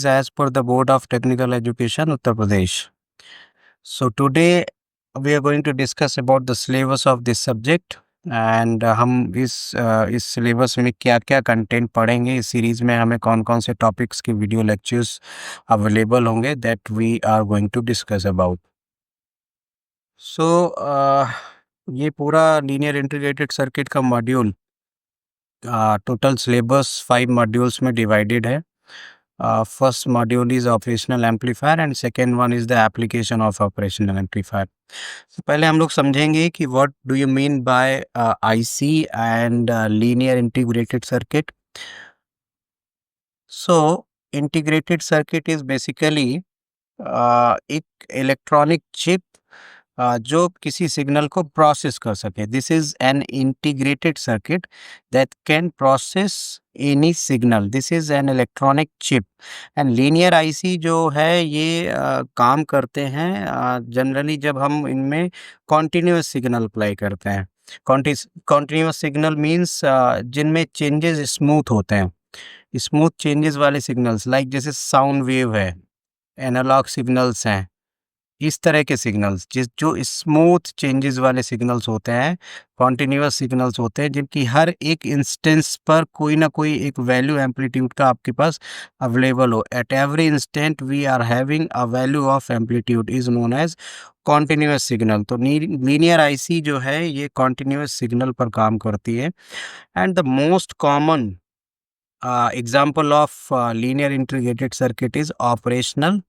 is as per the Board of Technical Education, Uttar Pradesh. So today we are going to discuss about the syllabus of this subject and हम इस syllabus में क्या क्या content पढ़ेंगे, इस series में हमें कौन कौन से टॉपिक्स के वीडियो लेक्चर्स अवेलेबल होंगे that we are going to discuss about. So ये पूरा लीनियर इंटीग्रेटेड सर्किट का मॉड्यूल टोटल सिलेबस 5 मॉड्यूल्स में डिवाइडेड है. First module is operational amplifier and second one is the application of operational amplifier. So पहले हम लोग समझेंगे कि what do you mean by IC and linear integrated circuit. So integrated circuit is basically एक electronic chip जो किसी signal को process कर सके. This is an integrated circuit that can process any signal. This is an electronic chip. And linear IC जो है ये काम करते हैं जनरली जब हम इनमें कॉन्टिन्यूस सिग्नल अप्लाई करते हैं. कॉन्टिन्यूस सिग्नल मीन्स जिनमें चेंजेस स्मूथ होते हैं. स्मूथ चेंजेस वाले सिग्नल्स लाइक जैसे साउंड वेव है, एनालॉग सिग्नल्स हैं, इस तरह के सिग्नल्स जो स्मूथ चेंजेस वाले सिग्नल्स होते हैं, कॉन्टिन्यूस सिग्नल्स होते हैं जिनकी हर एक इंस्टेंस पर कोई ना कोई एक वैल्यू एम्पलीट्यूड का आपके पास अवेलेबल हो. At every instant we are having a value of amplitude is known as continuous signal. तो लीनियर आईसी जो है ये कॉन्टिन्यूस सिग्नल पर काम करती है. And the most common example of linear integrated circuit is operational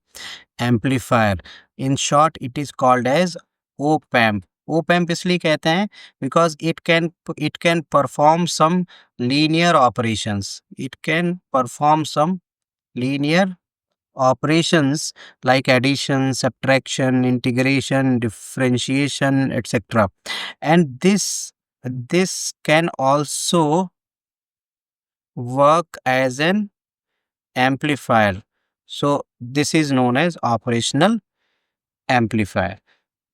amplifier. In short, it is called as op-amp. Op-amp इसलिए कहते हैं because it can perform some linear operations. It can perform some linear operations like addition, subtraction, integration, differentiation, etc. And this can also work as an amplifier. So this is known as operational amplifier.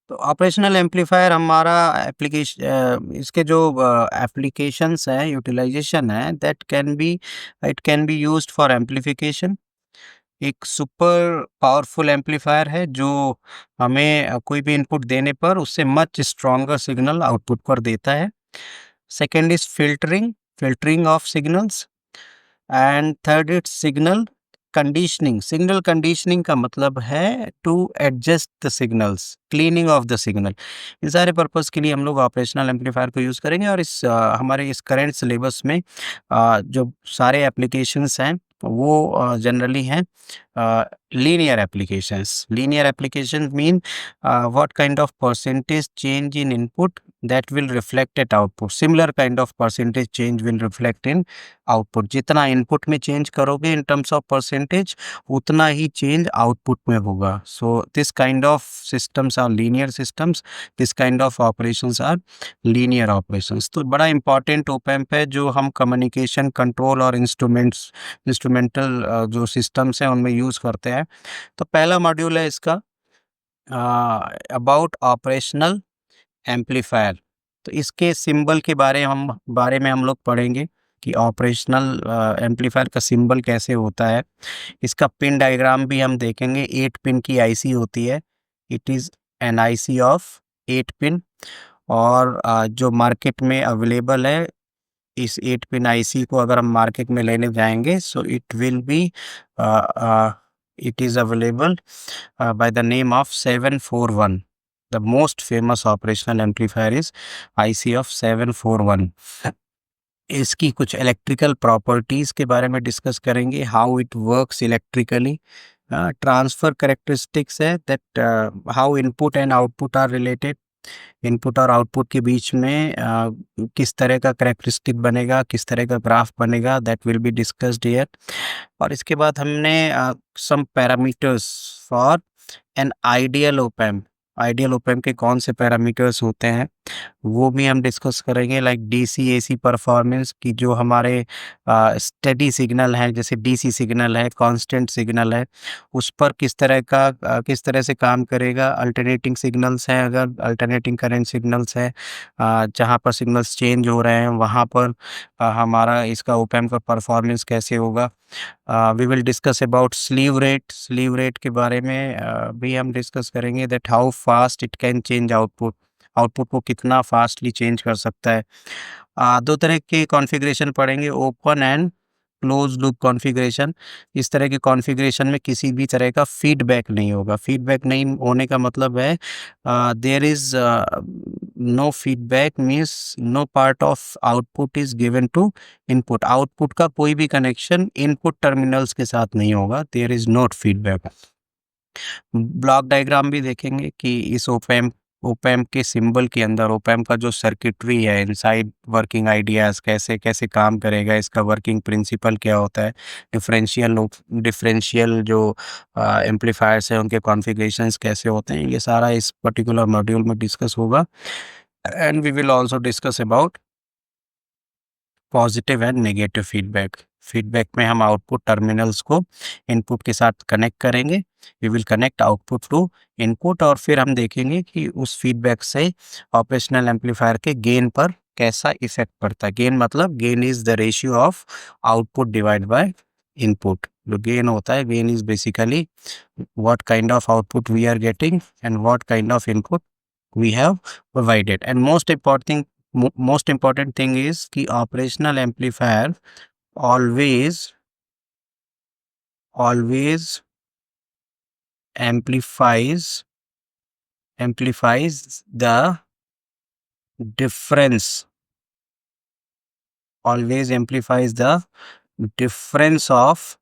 तो operational amplifier हमारा application इसके जो applications हैं, utilisation है that it can be used for amplification. एक super powerful amplifier है जो हमें कोई भी इनपुट देने पर उससे मच स्ट्रॉन्गर सिग्नल आउटपुट पर देता है. Second is filtering of signals. And third is signal conditioning. Signal conditioning का मतलब है to adjust the signals, cleaning of the signal. इन सारे पर्पस के लिए हम लोग ऑपरेशनल एम्पलीफायर को यूज़ करेंगे. और हमारे इस करेंट सिलेबस में जो सारे एप्लीकेशंस हैं वो जनरली हैं linear applications. Linear applications mean what kind of percentage change in input that will reflect at output. Similar kind of percentage change will reflect in output. जितना इनपुट में change करोगे in terms of percentage उतना ही change output में होगा. So this kind of systems are linear systems. This kind of operations are linear operations. तो बड़ा important op-amp है जो हम कम्युनिकेशन कंट्रोल और इंस्ट्रूमेंटल जो सिस्टम्स हैं उनमें यूज़ करते हैं. तो पहला मॉड्यूल है इसका अबाउट ऑपरेशनल एम्पलीफायर. तो इसके सिंबल के बारे में हम लोग पढ़ेंगे कि ऑपरेशनल एम्पलीफायर का सिंबल कैसे होता है. इसका पिन डायग्राम भी हम देखेंगे. 8 पिन की आईसी होती है. It is an IC of 8 pin. और जो मार्केट में अवेलेबल है इस 8 पिन आईसी को अगर हम मार्केट में लेने जाएंगे so it will be it is available by the name of 741. The most famous operational amplifier is IC of 741. इसकी कुछ इलेक्ट्रिकल प्रॉपर्टीज़ के बारे में डिस्कस करेंगे. How it works electrically. Transfer characteristics है that how input and output are related. Input और output के बीच में किस तरह का करेक्टरिस्टिक बनेगा, किस तरह का ग्राफ बनेगा, that will be discussed here. और इसके बाद हमने some parameters for an ideal op-amp. Ideal op-amp के कौन से पैरामीटर्स होते हैं वो भी हम डिस्कस करेंगे, लाइक डीसी एसी परफॉर्मेंस की जो हमारे स्टेडी सिग्नल है, जैसे डीसी सिग्नल है, कांस्टेंट सिग्नल है, उस पर किस तरह से काम करेगा। अल्टरनेटिंग सिग्नल्स हैं, अगर अल्टरनेटिंग करंट सिग्नल्स हैं, जहाँ पर सिग्नल्स चेंज हो रहे हैं वहाँ पर हमारा इसका ओप एम्प का परफॉर्मेंस कैसे होगा। We will discuss about slew rate के बारे में भी हम डिस्कस करेंगे, that how fast it can change output, output को कितना फास्टली चेंज कर सकता है। दो तरह के कॉन्फ़िगरेशन पढ़ेंगे, open and close loop configuration. इस तरह के कॉन्फ़िगरेशन में किसी भी तरह का फीडबैक नहीं होगा। फीडबैक नहीं होने का मतलब है there is no feedback, means no part of output is given to input. Output का कोई भी कनेक्शन इनपुट टर्मिनल्स के साथ नहीं होगा, there is not feedback. Block diagram भी देखेंगे कि इस ओप एम्प के सिंबल के अंदर ओप एम्प का जो सर्किटरी है, इनसाइड वर्किंग आइडियाज़ कैसे कैसे काम करेगा, इसका वर्किंग प्रिंसिपल क्या होता है, डिफरेंशियल जो एम्पलीफायर्स हैं उनके कॉन्फ़िगरेशंस कैसे होते हैं, ये सारा इस पर्टिकुलर मॉड्यूल में डिस्कस होगा। And we will also discuss about positive and negative feedback. Feedback में हम आउटपुट टर्मिनल्स को इनपुट के साथ कनेक्ट करेंगे, we will connect output to input, और फिर हम देखेंगे कि उस फीडबैक से ऑपरेशनल एम्पलीफायर के गेन पर कैसा इफेक्ट पड़ता है। गेन मतलब gain is the ratio of output divide by input. जो गेन होता है, gain is basically what kind of output we are getting and what kind of input we have provided. And most important thing is कि operational amplifier always amplifies the difference, always amplifies the difference of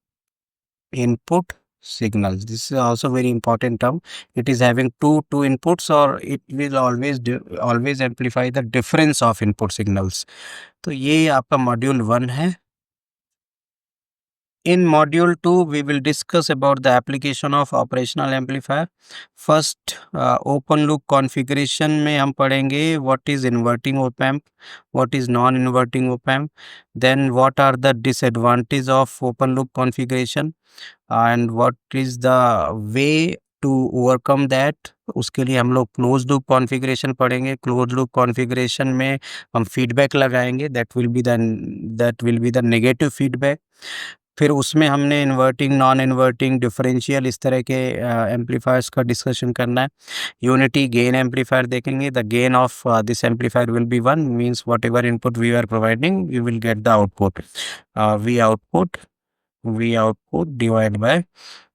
input signals. This is also very important term. It is having two inputs, or it will always amplify the difference of input signals. तो ये आपका module 1 है। In module 2, we will discuss about the application of operational amplifier. First, open loop configuration में हम पढ़ेंगे what is inverting op amp, what is non-inverting op amp, then what are the disadvantages of open loop configuration and what is the way to overcome that. उसके लिए हम लोग close loop configuration पढ़ेंगे। Close loop configuration में हम feedback लगाएंगे, that will be the negative feedback. फिर उसमें हमने इन्वर्टिंग, नॉन इन्वर्टिंग, डिफरेंशियल, इस तरह के एम्पलीफायर्स का डिस्कशन करना है। यूनिटी गेन एम्पलीफायर देखेंगे। The gain of this amplifier will be 1, means whatever input we are providing we will get the output. V output divide by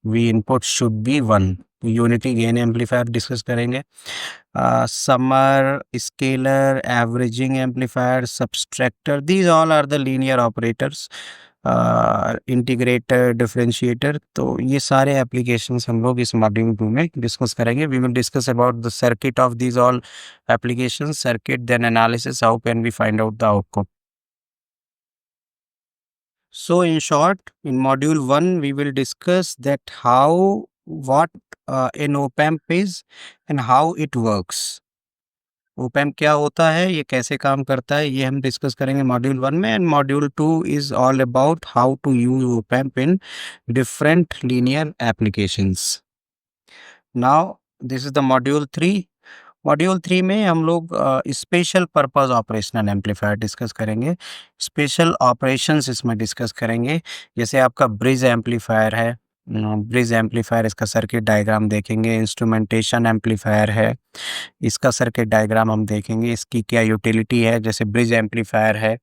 V input should be 1। Unity gain amplifier discuss करेंगे। Summer, scaler, averaging amplifier, subtractor, these all are the linear operators, integrator, differentiator. तो ये सारे applications हम लोग इस module 2 में discuss करेंगे। We will discuss about the circuit of these all applications, circuit, then analysis, how can we find out the output. So in short, in module 1 we will discuss that what an op amp is and how it works. op amp क्या होता है, ये कैसे काम करता है, ये हम डिस्कस करेंगे मॉड्यूल 1 में। And module 2 is all about how to use op amp in different linear applications. Now this is the module 3. Module 3 में हम लोग special purpose operational amplifier discuss करेंगे। स्पेशल ऑपरेशंस इसमें डिस्कस करेंगे। जैसे आपका ब्रिज एम्पलीफायर है, ब्रिज एम्पलीफायर, इसका सर्किट डायग्राम देखेंगे। इंस्ट्रूमेंटेशन एम्पलीफायर है, इसका सर्किट डायग्राम हम देखेंगे, इसकी क्या यूटिलिटी है। जैसे ब्रिज एम्पलीफायर है,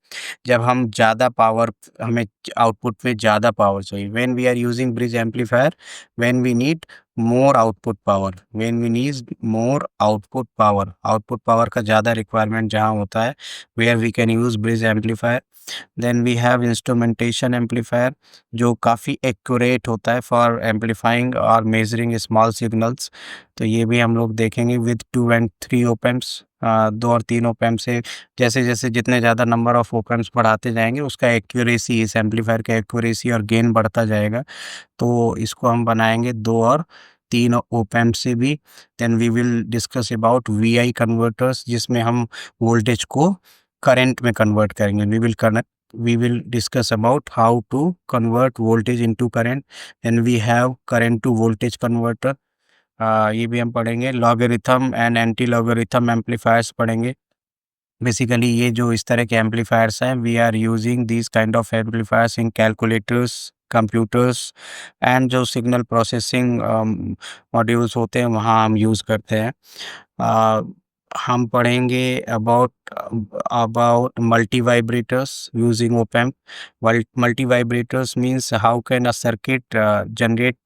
जब हम ज़्यादा पावर, हमें आउटपुट में ज़्यादा पावर चाहिए, when we are using bridge amplifier, when we need more output power, when we need more output power का ज़्यादा रिक्वायरमेंट जहाँ होता है, where we can use bridge amplifier. Then we have instrumentation amplifier, जो काफ़ी accurate होता है for amplifying और measuring small signals. तो ये भी हम लोग देखेंगे with 2 and 3 op amps, 2 और 3 op amp से जैसे जैसे जितने ज़्यादा नंबर ऑफ op amps बढ़ाते जाएंगे, उसका एक्यूरेसी, इस एम्पलीफायर का एक्यूरेसी और गेन बढ़ता जाएगा। तो इसको हम बनाएंगे 2 और 3 op-amp से भी। Then we will discuss about VI converters, जिसमें हम वोल्टेज को करंट में कन्वर्ट करेंगे। we will discuss about how to convert voltage into current. Then we have current to voltage converter, ये भी हम पढ़ेंगे। Logarithm and anti logarithm amplifiers पढ़ेंगे। बेसिकली ये जो इस तरह के एम्पलीफायर्स हैं, we are using this kind of amplifiers in calculators, computers and जो सिग्नल प्रोसेसिंग मॉड्यूल्स होते हैं वहाँ हम यूज़ करते हैं। हम पढ़ेंगे about about multi vibrators using op-amp. Multi vibrators means how can a circuit generate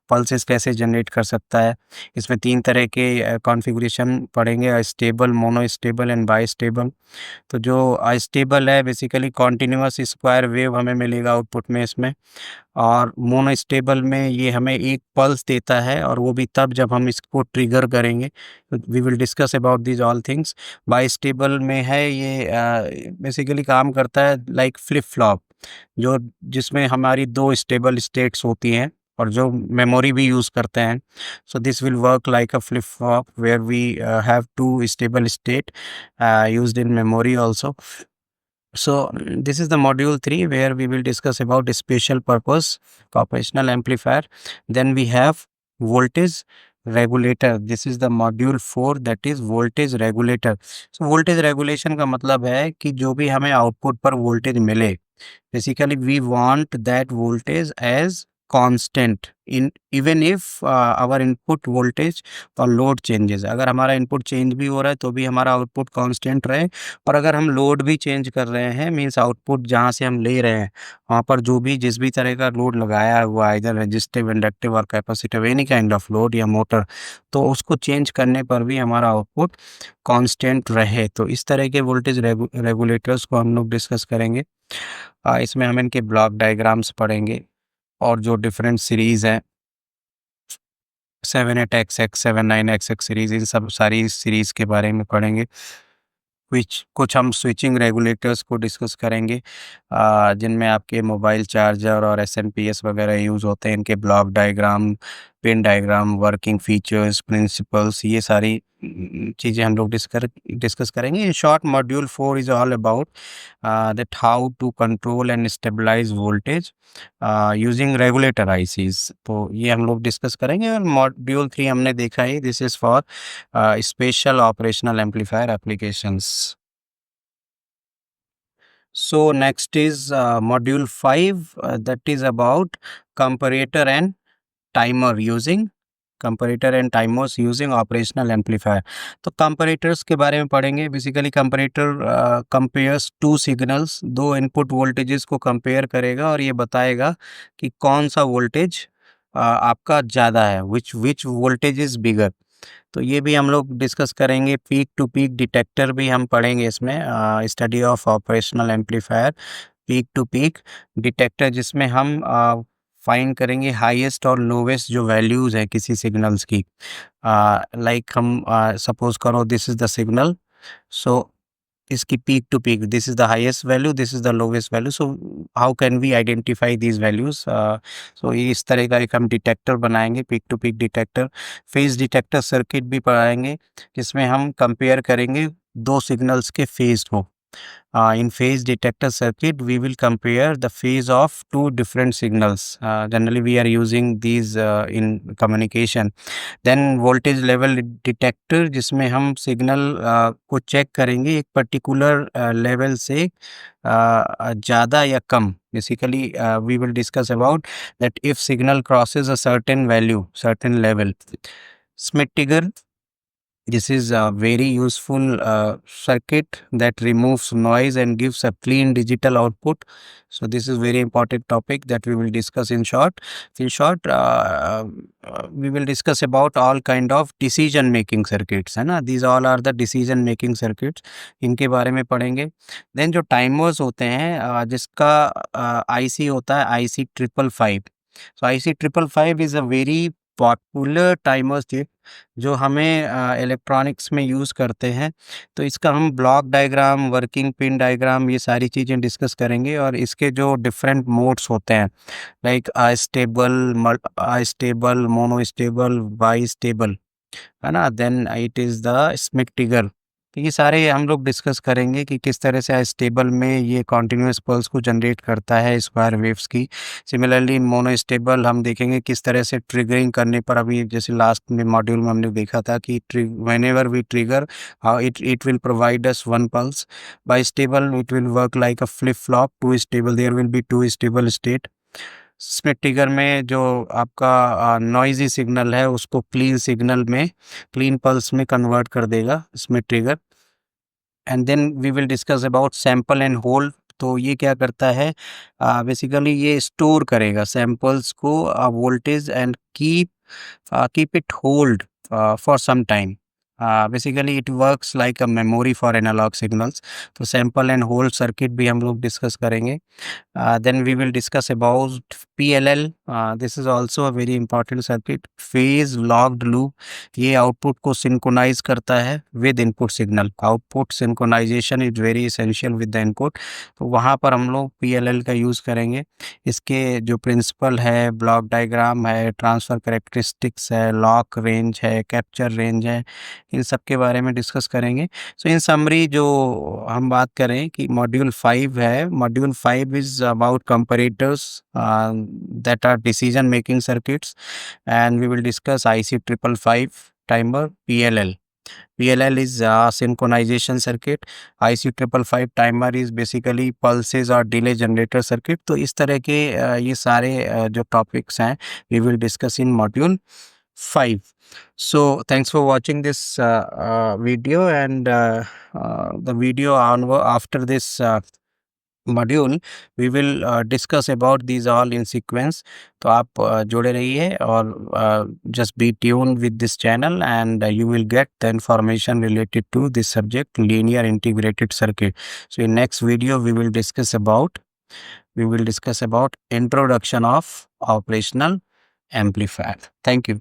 pulses कैसे जनरेट कर सकता है। इसमें 3 तरह के कॉन्फ़िगरेशन पढ़ेंगे, stable, mono stable and by stable. तो जो स्टेबल है बेसिकली कॉन्टिन्यूअस स्क्वायर वेव हमें मिलेगा आउटपुट में इसमें, और मोनो स्टेबल में ये हमें एक पल्स देता है, और वो भी तब जब हम इसको ट्रिगर करेंगे। We will discuss about these all things. Bistable में है ये बेसिकली काम करता है लाइक फ्लिप फ्लॉप, जो जिसमें हमारी 2 स्टेबल स्टेट्स होती हैं और जो मेमोरी भी यूज़ करते हैं। So this will work like a flip flop where we have 2 stable state used in memory also. So this is the module 3 where we will discuss about special purpose operational amplifier. Then we have voltage regulator. This is the module 4, that is voltage regulator. So voltage regulation का मतलब है कि जो भी हमें output पर voltage मिले, basically we want that voltage as constant in even if our input voltage और लोड चेंजेस। अगर हमारा इनपुट चेंज भी हो रहा है तो भी हमारा आउटपुट कांस्टेंट रहे, और अगर हम लोड भी चेंज कर रहे हैं मीन्स आउटपुट जहाँ से हम ले रहे हैं वहाँ पर जो भी जिस भी तरह का लोड लगाया हुआ है, इधर रेजिस्टिव, इंडक्टिव और capacitive, any kind of load या मोटर, तो उसको चेंज करने पर भी हमारा आउटपुट कांस्टेंट रहे। तो इस तरह के वोल्टेज रेगुलेटर्स को हम लोग डिस्कस करेंगे। इसमें हम इनके ब्लॉक डायग्राम्स पढ़ेंगे, और जो डिफरेंट सीरीज़ हैं 78XX, 79XX सीरीज़, इन सब सारी सीरीज़ के बारे में पढ़ेंगे। कुछ हम स्विचिंग रेगुलेटर्स को डिस्कस करेंगे, जिनमें आपके मोबाइल चार्जर और एसएमपीएस वगैरह यूज़ होते हैं। इनके block diagram, pin diagram, working features, principles, ये सारी चीज़ें हम लोग डिस्कस करेंगे। In short module 4 is all about that how to control and stabilize voltage using regulator ICs, तो ये हम लोग डिस्कस करेंगे। और मॉड्यूल 3 हमने देखा है, this is for special operational amplifier applications. So next is module 5, that is about comparator and timers using operational amplifier. तो comparators के बारे में पढ़ेंगे। Basically comparator compares 2 signals, 2 input voltages को कंपेयर करेगा और ये बताएगा कि कौन सा वोल्टेज आपका ज़्यादा है, which voltage is bigger. तो ये भी हम लोग डिस्कस करेंगे। पीक टू पीक डिटेक्टर भी हम पढ़ेंगे इसमें, study of operational amplifier peak to peak detector, जिसमें हम फाइंड करेंगे हाईएस्ट और लोवेस्ट जो वैल्यूज़ हैं किसी सिग्नल्स की। लाइक हम सपोज करो this is the signal, so इसकी peak to peak, this is the highest value, this is the lowest value, so how can we identify these values. So ये इस तरह का एक हम डिटेक्टर बनाएंगे, peak to peak detector. Phase detector circuit भी पढ़ाएंगे, जिसमें हम कंपेयर करेंगे 2 सिग्नल्स के फेज को। In phase detector circuit, we will compare the phase of 2 different signals. Generally, we are using these in communication. Then voltage level detector, जिसमें हम signal को चेक करेंगे एक पर्टिकुलर लेवल से ज़्यादा या कम। Basically, we will discuss about that if signal crosses a certain value, certain level. Schmitt-Trigger. This is a very useful circuit that removes noise and gives a clean digital output. So this is very important topic that we will discuss in short. In short, we will discuss about all kind of decision making circuits, है ना? These all are the decision making circuits. इनके बारे में पढ़ेंगे. Then जो timers होते हैं, जिसका IC होता है IC 555. So IC 555 is a very popular timer chip जो हमें इलेक्ट्रॉनिक्स में यूज़ करते हैं। तो इसका हम block diagram, working pin diagram ये सारी चीज़ें डिस्कस करेंगे और इसके जो डिफरेंट मोड्स होते हैं लाइक अस्टेबल, मोनोस्टेबल, बाइस्टेबल, है ना? Then it is the Schmitt trigger. तो ये सारे हम लोग डिस्कस करेंगे कि किस तरह से स्टेबल में ये कॉन्टिन्यूअस पल्स को जनरेट करता है स्क्वायर वेव्स की। सिमिलरली इन मोनोस्टेबल हम देखेंगे किस तरह से ट्रिगरिंग करने पर, अभी जैसे लास्ट में मॉड्यूल में हमने देखा था कि whenever we trigger it will provide us one pulse. Bistable it will work like a flip flop, two stable, there will be two stable state. Schmitt trigger में जो आपका नॉइज़ी सिग्नल है उसको क्लीन सिग्नल में, clean pulse में convert कर देगा Schmitt trigger. And then we will discuss about sample and hold. तो ये क्या करता है, बेसिकली ये स्टोर करेगा सैंपल्स को voltage and keep it hold for some time. Basically it works like a memory for analog signals. तो sample and hold circuit भी हम लोग डिस्कस करेंगे। Then we will discuss about PLL. This is also a very important circuit. Phase locked loop. ये output को synchronise करता है with input signal. Output synchronisation is very essential with the input. तो वहाँ पर हम लोग PLL का यूज़ करेंगे। इसके जो प्रिंसिपल है, ब्लॉक डायग्राम है, ट्रांसफ़र कैरेक्टरिस्टिक्स है, लॉक रेंज है, कैप्चर रेंज है, इन सब के बारे में डिस्कस करेंगे। सो इन समरी जो हम बात करें कि मॉड्यूल 5 है, module 5 is about comparators that are decision making circuits, and we will discuss IC 555 timer PLL. PLL is a synchronization circuit. IC 555 timer is basically pulses or delay generator circuit. तो इस तरह के ये सारे जो topics हैं we will discuss in module 5. So thanks for watching this video, and the video after this module we will discuss about these all in sequence. तो आप जुड़े रहिए और just be tune with this channel and you will get the information related to this subject, linear integrated circuit. So in next video we will discuss about introduction of operational amplifier. Thank you.